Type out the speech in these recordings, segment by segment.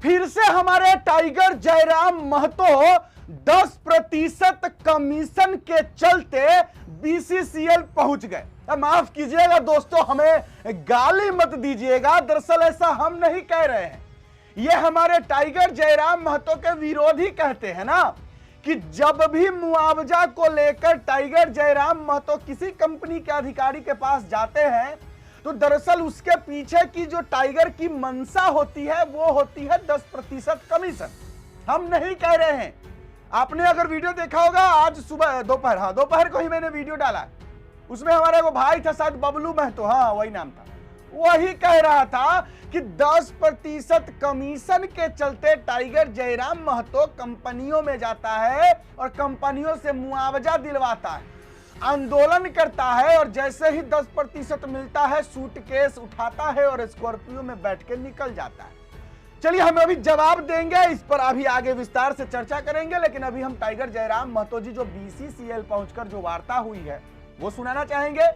फिर से हमारे टाइगर जयराम महतो 10% कमीशन के चलते बीसीसीएल पहुंच गए। माफ कीजिएगा दोस्तों, हमें गाली मत दीजिएगा, दरअसल ऐसा हम नहीं कह रहे हैं। ये हमारे टाइगर जयराम महतो के विरोधी कहते हैं ना कि जब भी मुआवजा को लेकर टाइगर जयराम महतो किसी कंपनी के अधिकारी के पास जाते हैं तो दरअसल उसके पीछे की जो टाइगर की मंशा होती है वो होती है 10% कमीशन। हम नहीं कह रहे हैं। आपने अगर वीडियो देखा होगा आज सुबह दोपहर को ही मैंने वीडियो डाला, उसमें हमारे वो भाई था शायद बबलू महतो, हाँ वही नाम था, वही कह रहा था कि 10% कमीशन के चलते टाइगर जयराम महतो कंपनियों में जाता है और कंपनियों से मुआवजा दिलवाता है, आंदोलन करता है और जैसे ही 10% मिलता है सूटकेस उठाता है और स्कॉर्पियो में बैठ के निकल जाता है। चलिए हम अभी जवाब देंगे, इस पर अभी आगे विस्तार से चर्चा करेंगे, लेकिन अभी हम टाइगर जयराम महतो जी जो बीसीसीएल पहुंचकर जो वार्ता हुई है वो सुनाना चाहेंगे।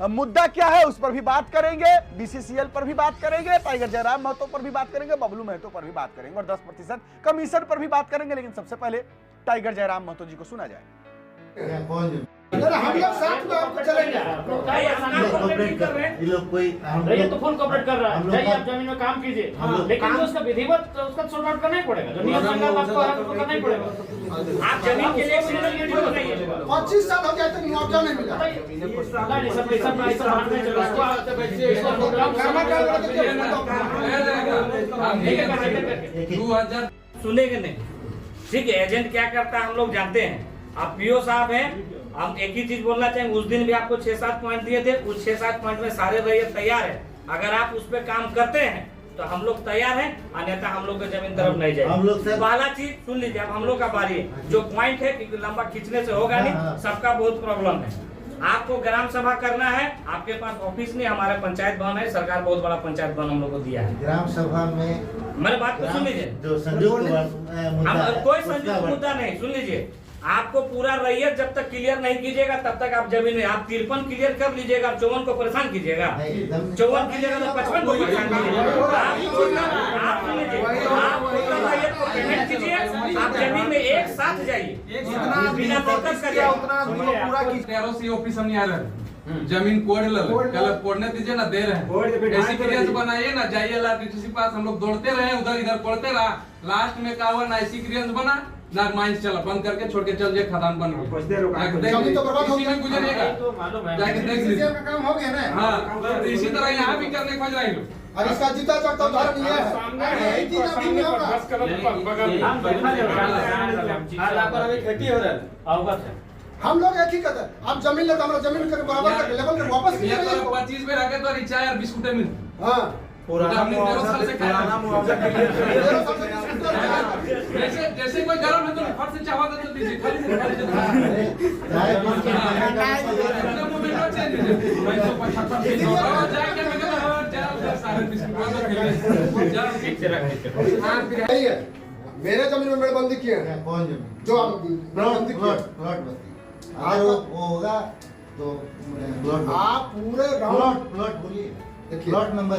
मुद्दा क्या है उस पर भी बात करेंगे, बीसीसीएल पर भी बात करेंगे, टाइगर जयराम महतो पर भी बात करेंगे, बबलू महतो पर भी बात करेंगे और 10% कमीशन पर भी बात करेंगे। लेकिन सबसे पहले टाइगर जयराम महतो जी को सुना जाए। हम लोग साथ में आपको चलेंगे। ये लोग कोई ये तो फुल कॉपरेट कर रहा है। जाइए आप जमीन में काम कीजिए, लेकिन जो उसका विधिवत उसका सॉर्ट आउट करना ही पड़ेगा, जो नियम संगत आपको है उसको करना ही पड़ेगा। आप जमीन के लिए सिर्फ 25 साल हो गए तो मुआवजा नहीं मिला। सुनेंगे नहीं, ठीक है। एजेंट क्या करता है हम लोग जानते हैं। आप पीओ साहब हैं, हम एक ही चीज बोलना चाहेंगे, उस दिन भी आपको 6-7 पॉइंट दिए थे, उस 6-7 पॉइंट में सारे रैयत तैयार है। अगर आप उस पर काम करते हैं तो हम लोग तैयार हैं, अन्यथा हम लोग की जमीन तरफ नहीं जाएंगे। पहला चीज सुन लीजिए, अब हम लोग का बारी है। जो पॉइंट है कि लंबा खींचने से होगा नहीं, सबका बहुत प्रॉब्लम है। आपको ग्राम सभा करना है, आपके पास ऑफिस नहीं, हमारे पंचायत भवन है, सरकार बहुत बड़ा पंचायत भवन हम लोग को दिया है। ग्राम सभा में मेरे बात को सुन लीजिए, जो संयुक्त कोई संयुक्त मुद्दा नहीं, सुन लीजिए। आपको पूरा रैयत जब तक क्लियर नहीं कीजिएगा तब तक आप जमीन में, आप 53 क्लियर कर लीजिएगा, आप 54 को परेशान कीजिएगा, 54 कीजिएगा तो 55 को परेशान कीजिएगा। आप पूरा रैयत को पेमेंट कीजिए, आप जमीन में एक साथ जाइए, बिना दिक्कत का जाइए। पूरा की ऑफिस हम नहीं आ रहे, जमीन कोड कल कोडने दीजिए ना, दे रहे हैं। ऐसी क्लियरेंस बनाइए ना, जाइए एलआरटीसी पास, हम लोग दौड़ते रहे उधर इधर पढ़ते रहा, लास्ट में क्या हुआ ना ऐसी क्लियरेंस बना ना, माइंस चला बंद करके छोड़ के चल जाए, खदान बन गई, जमीन तो बर्बाद हो इसी में गुजरिएगा, जाके देख लीजिए काम हो गया ना। हाँ, इसी तरह यहाँ भी करने खोज रहे हैं। और इसका जीता जागता उदाहरण ये है, यही चीज अभी नहीं होगा। हम लोग एक ही कहते हैं, आप जमीन लेते हमारा जमीन के बराबर करके लेवल के वापस कीजिए। 25 में रखे तो रिचार्ज और बिस्कुट मिल। हाँ जैसे कोई गरम है तो फट से चावा तो दीजिए, खाली से मेरे जमीन में मेड़बंदी किए हैं। कौन जमीन? जो प्लॉट वो होगा तो आप पूरे प्लॉट बोलिए, प्लॉट नंबर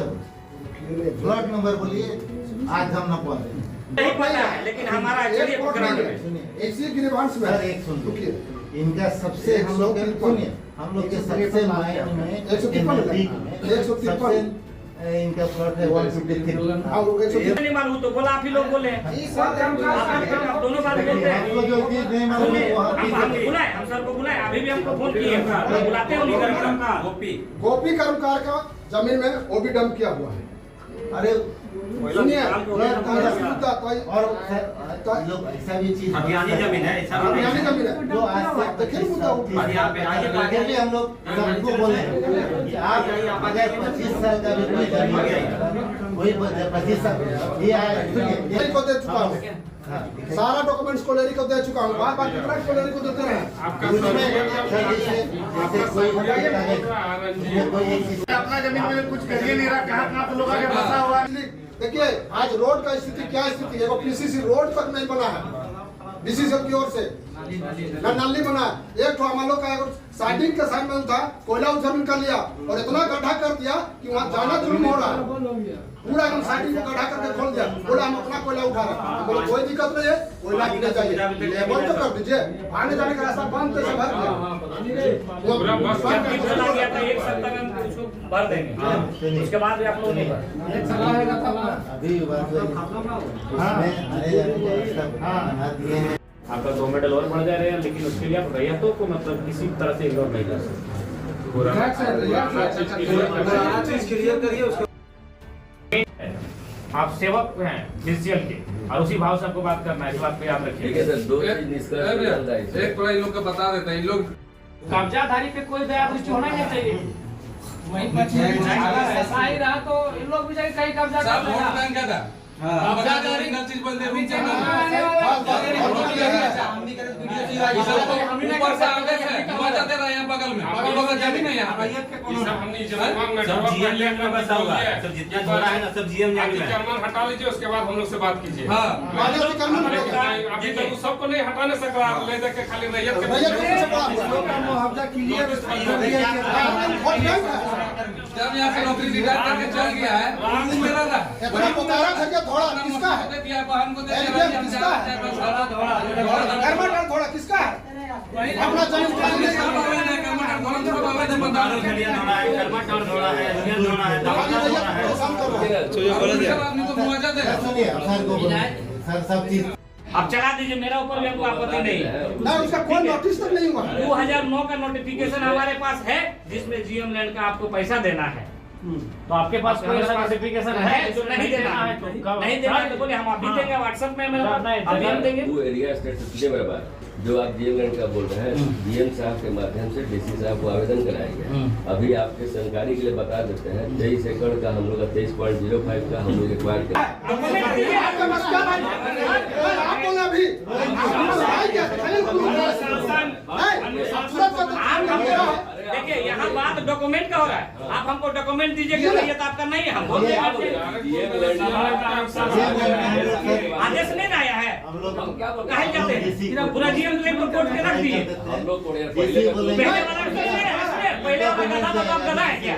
बोलिए। आज हम न पहुंचे नहीं पता है, लेकिन हमारा एक्चुअली प्रोग्राम है ऐसी ग्रीवांस में एक सुन, इनका सबसे हम लोग के सबसे मायने में 153 इनका प्लॉट है 153। नहीं मालूम तो बोला, आप ही लोग बोले, आप दोनों बात बोलते हैं। आपको जो चीज नहीं मालूम है वो हम बुलाए, हम सर को बुलाए, अभी भी हमको फोन किए, बुलाते हो नहीं। गोपी कर्मकार का जमीन में ओबी डंप किया हुआ है। अरे सुनिए, और लोग ऐसा भी चीज अभियानी जमीन है, ऐसा अभियानी जमीन है जो आज से हम लोग सबको बोले कि आप अगर 25 साल का भी कोई जमीन कोई 25 साल ये को दे चुका हूँ, सारा डॉक्यूमेंट्स कोलेरी को दे चुका हूँ, बार-बार कितना कोलेरी को देते रहे। अपना जमीन में कुछ करिए नहीं रहा, कहाँ तो लोग आगे फंसा हुआ है। देखिए आज रोड का स्थिति क्या स्थिति है, वो पीसीसी रोड तक नहीं बना है डीसीसी की ओर से, न नाली बना। एक तो हम लोग का साइडिंग के साइड में था, कोयला जमीन कर लिया और इतना गड्ढा कर दिया कि वहाँ जाना जुर्म हो रहा है। पूरा एकदम साइडिंग को गड्ढा करके खोल दिया, बोला हम अपना कोयला उठा रहे हैं। बोले कोई दिक्कत नहीं है, कोयला ले जाइए, लेवल तो कर दीजिए, आने जाने का रास्ता बंद तो सब है। पूरा बस जब चला गया था 1 सप्ताह में हम उसको भर देंगे, उसके बाद भी आप लोग नहीं भर। अभी बात हुई, उसमें आने जाने का रास्ता बना दिए हैं। आपका 2 मेडल और बढ़ जा रहे हैं, लेकिन उसके लिए आप रैयतों को मतलब किसी तरह से इग्नोर नहीं कर सकते। आप सेवक हैं बीसीसीएल के, और उसी भाव से आपको बात करना है, इस बात पे याद रखिए। ठीक है सर, 2 चीज निष्कर्ष निकलता है इससे। एक थोड़ा इन लोग का बता देते हैं, इन लोग कब्जाधारी पे कोई दया दृष्टि होना ही नहीं चाहिए। वहीं पर ऐसा ही रहा तो इन लोग भी जाके कहीं कब्जा कर साहब वोट लेगा। बैंक का था, कब्जाधारी हर चीज बोल दे ऊपर से आगे से मजा दे रहा है यहाँ बगल में, हम लोग का जमीन है यहाँ पे। हटा लीजिए, उसके बाद हम लोग से बात कीजिए। हाँ अभी तक सबको नहीं हटा नहीं सक रहा, ले जाके खाली रैयत के जब यहाँ से नौकरी रिटायर करके चल गया है, वो मेरा था। इतना पुकारा था कि थोड़ा किसका है? दिया बहन को दे दिया, किसका है? थोड़ा किसका है? अपना जमीन आदमी को मुआवजा दे। सुनिए, सर को बोलिए, सर सब चीज अब चला दीजिए, मेरा ऊपर भी आपको आपत्ति नहीं है। ना उसका कोई नोटिस तक नहीं हुआ। 2009 का नोटिफिकेशन हमारे पास है, जिसमें जीएम लैंड का आपको पैसा देना है। तो आपके पास कोई ऐसा नोटिफिकेशन है जो नहीं देना है, नहीं देना है तो बोले हम अभी देंगे, व्हाट्सएप में मेरे पास अभी हम देंगे। वो एरिया स्टेट से तुझे मेरा बात जो आप जीएम लैंड का बोल रहे हैं, जीएम साहब के माध्यम से डीसी साहब को आवेदन कराएंगे। अभी आपके जानकारी के लिए बता देते हैं, 23 एकड़ का हम लोग का 23.05 का हम लोग एक्वायर करें। आपका बस क्या भाई? आप बोला अभी देखिए यहाँ बात डॉक्यूमेंट का हो रहा है, आप हमको डॉक्यूमेंट दीजिए कि रैयत आपका नहीं है। हम बोल रहे आदेश नहीं ना आया है, हम लोग कहे जाते हैं पूरा जीएम को कोर्ट के रख दिए। हम लोग थोड़े डीसी बोलेंगे, पहले वाला पहले वाला गधा तो आप गधा है क्या?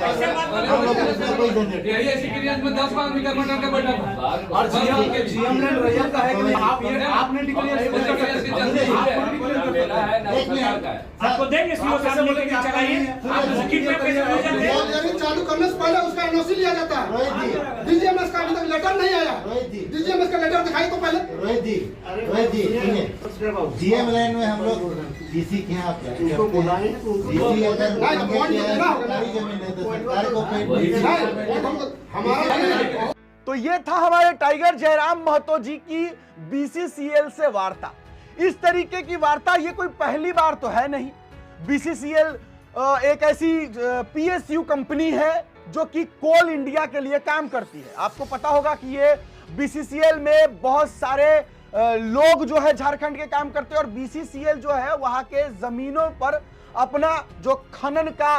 ऐसे बात हम लोग उसमें कोई झंझट यही एक्सपीरियंस में 10 आदमी का मटर का बैठा था। और जीएम ने रैयत का है कि आपने डिक्लेयर आपको देंगे सीओ साहब लेके चलाइए, आप उसकी पे पैसे हो जाते हैं। इंजीनियरिंग चालू करने से पहले उसका एनओसी लिया जाता है। रोहित जी, डीजीएमएस का अभी तक लेटर नहीं आया। रोहित जी, डीजीएमएस का लेटर दिखाई तो पहले। रोहित जी सुनिए, जीएम लाइन में हम लोग डीसी के यहाँ डीसी अगर सरकारी जमीन है तो सरकार को हमारा तो ये था हमारे टाइगर जयराम महतो जी की बीसीसीएल से वार्ता। इस तरीके की वार्ता ये कोई पहली बार तो है नहीं। बीसीसीएल एक ऐसी पीएसयू कंपनी है जो कि कोल इंडिया के लिए काम करती है। आपको पता होगा कि ये बीसीसीएल में बहुत सारे लोग जो है झारखंड के काम करते हैं, और बीसीसीएल जो है वहां के जमीनों पर अपना जो खनन का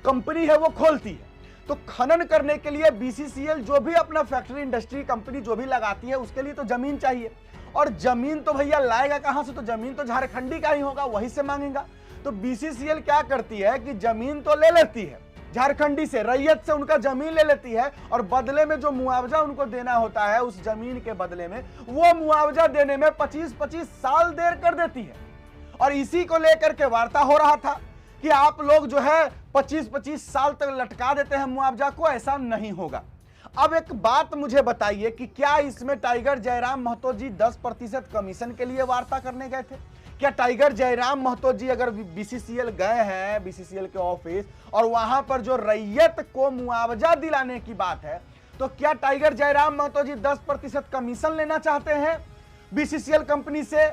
कंपनी है वो खोलती है। तो खनन करने के लिए बीसीसीएल जो भी अपना फैक्ट्री इंडस्ट्री कंपनी जो भी लगाती है उसके लिए तो जमीन चाहिए, और जमीन तो भैया लाएगा कहां से? तो जमीन तो झारखंडी का ही होगा, वहीं से मांगेगा। तो बीसीसीएल क्या करती है कि जमीन तो ले लेती है झारखंडी से, रैयत से उनका जमीन ले लेती है, और बदले में जो मुआवजा उनको देना होता है उस जमीन के बदले में, वो मुआवजा देने में 25-25 साल देर कर देती है। और इसी को लेकर के वार्ता हो रहा था कि आप लोग जो है 25-25 साल तक लटका देते हैं मुआवजा को, ऐसा नहीं होगा। अब एक बात मुझे बताइए कि क्या इसमें टाइगर जयराम महतो जी 10% कमीशन के लिए वार्ता करने गए थे? क्या टाइगर जयराम महतो जी अगर बीसीसीएल गए हैं, बीसीसीएल के ऑफिस, और वहां पर जो रैयत को मुआवजा दिलाने की बात है, तो क्या टाइगर जयराम महतो जी 10% कमीशन लेना चाहते हैं बीसीसीएल कंपनी से,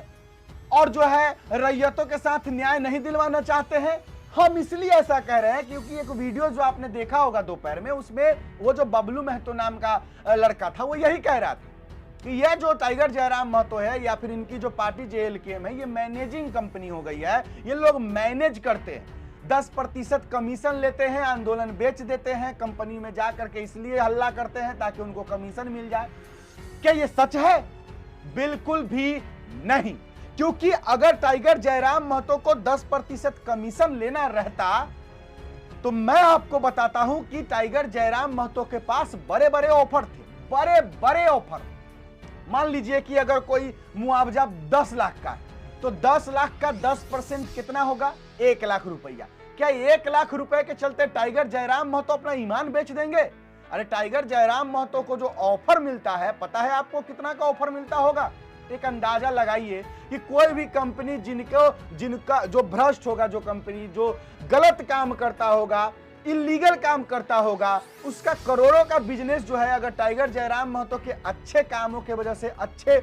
और जो है रैयतों के साथ न्याय नहीं दिलवाना चाहते हैं? हम इसलिए ऐसा कह रहे हैं क्योंकि एक वीडियो जो आपने देखा होगा दोपहर में, उसमें वो जो बबलू महतो नाम का लड़का था वो यही कह रहा था कि यह जो टाइगर जयराम महतो है या फिर इनकी जो पार्टी जेएलकेएम है, ये मैनेजिंग कंपनी हो गई है। ये लोग मैनेज करते हैं, 10% कमीशन लेते हैं, आंदोलन बेच देते हैं, कंपनी में जा करके इसलिए हल्ला करते हैं ताकि उनको कमीशन मिल जाए। क्या ये सच है? बिल्कुल भी नहीं, क्योंकि अगर टाइगर जयराम महतो को 10% कमीशन लेना रहता तो मैं आपको बताता हूं कि टाइगर जयराम महतो के पास बड़े बड़े ऑफर थे, बड़े बड़े ऑफर। मान लीजिए कि अगर कोई मुआवजा 10 लाख का है तो 10 लाख का 10% कितना होगा? 1 लाख रुपया। क्या 1 लाख रुपए के चलते टाइगर जयराम महतो अपना ईमान बेच देंगे? अरे टाइगर जयराम महतो को जो ऑफर मिलता है, पता है आपको कितना का ऑफर मिलता होगा? एक अंदाजा लगाइए कि कोई भी कंपनी जिनका जो भ्रष्ट होगा, जो कंपनी जो गलत काम करता होगा, इलीगल काम करता होगा, उसका करोड़ों का बिजनेस जो है, अगर टाइगर जयराम महतो के अच्छे कामों के वजह से अच्छे,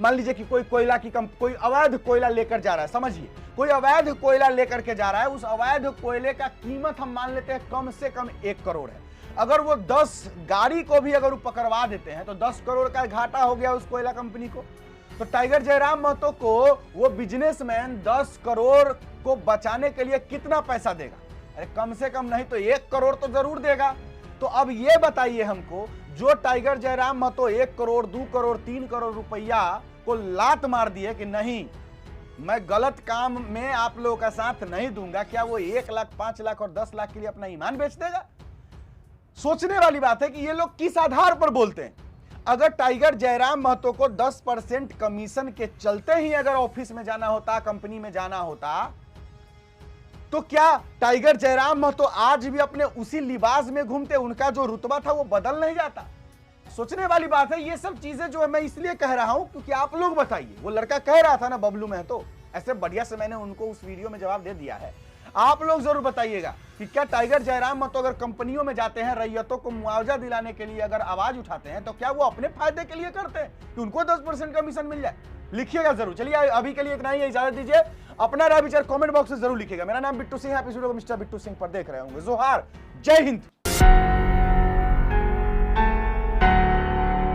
मान लीजिए कि कोई कोयला की कोई अवैध कोयला लेकर जा रहा है, समझिए कोई अवैध कोयला लेकर के जा रहा है, उस अवैध कोयले का कीमत हम मान लेते हैं कम से कम 1 करोड़ है। अगर वो 10 गाड़ी को भी अगर वो पकड़वा देते हैं तो 10 करोड़ का घाटा हो गया उस कोयला कंपनी को। तो टाइगर जयराम महतो को वो बिजनेसमैन 10 करोड़ को बचाने के लिए कितना पैसा देगा? अरे कम से कम नहीं तो 1 करोड़ तो जरूर देगा। तो अब ये बताइए हमको, जो टाइगर जयराम महतो 1 करोड़ 2 करोड़ 3 करोड़ रुपया को लात मार दिए कि नहीं मैं गलत काम में आप लोगों का साथ नहीं दूंगा, क्या वो 1 लाख 5 लाख और 10 लाख के लिए अपना ईमान बेच देगा? सोचने वाली बात है कि ये लोग किस आधार पर बोलते हैं। अगर टाइगर जयराम महतो को 10% कमीशन के चलते ही अगर ऑफिस में जाना होता, कंपनी में जाना होता, तो क्या टाइगर जयराम महतो आज भी अपने उसी लिबास में घूमते? उनका जो रुतबा था वो बदल नहीं जाता? सोचने वाली बात है। ये सब चीजें जो है मैं इसलिए कह रहा हूं क्योंकि आप लोग बताइए, वो लड़का कह रहा था ना बबलू महतो, ऐसे बढ़िया से मैंने उनको उस वीडियो में जवाब दे दिया है। आप लोग जरूर बताइएगा कि क्या टाइगर जयराम महतो अगर कंपनियों में जाते हैं, रैयतों को मुआवजा दिलाने के लिए अगर आवाज उठाते हैं, तो क्या वो अपने फायदे के लिए करते हैं कि उनको 10% कमीशन मिल जाए? लिखिएगा जरूर। चलिए अभी के लिए इतना ही, इजाजत दीजिए। अपना राय विचार कमेंट बॉक्स में जरूर लिखिएगा। मेरा नाम बिट्टू सिंह है, आप इस वीडियो को मिस्टर बिट्टू सिंह पर देख रहे होंगे। जोहार, जय हिंद।